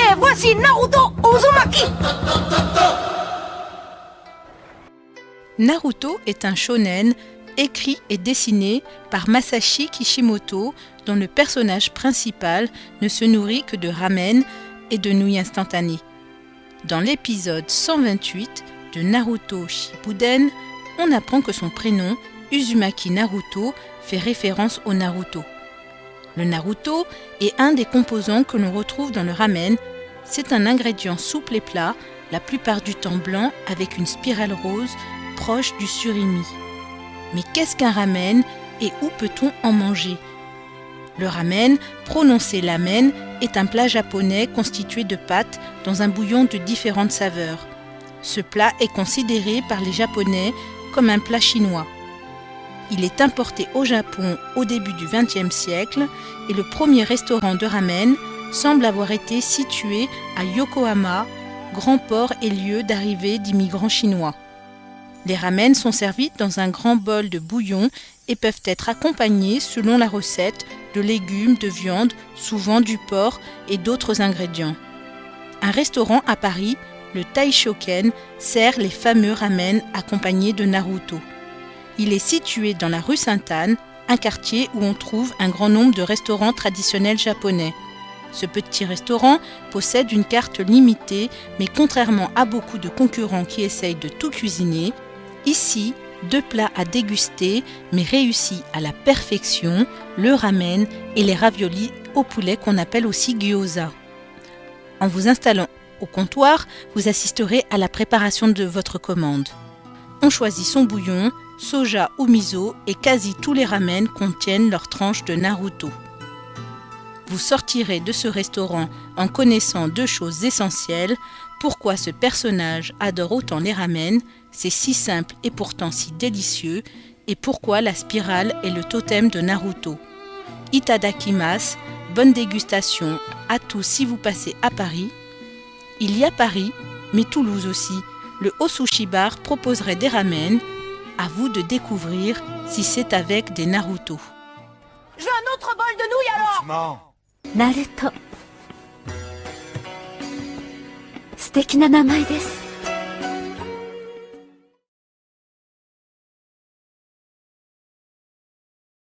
Et voici Naruto Uzumaki. Naruto est un shonen écrit et dessiné par Masashi Kishimoto, dont le personnage principal ne se nourrit que de ramen et de nouilles instantanées. Dans l'épisode 128 de Naruto Shippuden, on apprend que son prénom, Uzumaki Naruto, fait référence au Naruto. Le Naruto est un des composants que l'on retrouve dans le ramen. C'est un ingrédient souple et plat, la plupart du temps blanc, avec une spirale rose proche du surimi. Mais qu'est-ce qu'un ramen et où peut-on en manger ? Le ramen, prononcé ramen, est un plat japonais constitué de pâtes dans un bouillon de différentes saveurs. Ce plat est considéré par les Japonais comme un plat chinois. Il est importé au Japon au début du XXe siècle et le premier restaurant de ramen semble avoir été situé à Yokohama, grand port et lieu d'arrivée d'immigrants chinois. Les ramen sont servis dans un grand bol de bouillon et peuvent être accompagnés, selon la recette, de légumes, de viande, souvent du porc et d'autres ingrédients. Un restaurant à Paris, le Taishoken, sert les fameux ramen accompagnés de Naruto. Il est situé dans la rue Sainte-Anne, un quartier où on trouve un grand nombre de restaurants traditionnels japonais. Ce petit restaurant possède une carte limitée, mais contrairement à beaucoup de concurrents qui essayent de tout cuisiner, ici, 2 plats à déguster, mais réussis à la perfection, le ramen et les raviolis au poulet qu'on appelle aussi gyoza. En vous installant au comptoir, vous assisterez à la préparation de votre commande. On choisit son bouillon, soja ou miso et quasi tous les ramen contiennent leur tranche de Naruto. Vous sortirez de ce restaurant en connaissant 2 choses essentielles. Pourquoi ce personnage adore autant les ramen, c'est si simple et pourtant si délicieux, et pourquoi la spirale est le totem de Naruto. Itadakimasu, bonne dégustation à tous si vous passez à Paris. Il y a Paris, mais Toulouse aussi. Le Osushi Bar proposerait des ramen. À vous de découvrir si c'est avec des Naruto. Je veux un autre bol de nouilles alors. Doucement. Naruto. 素敵な名前です。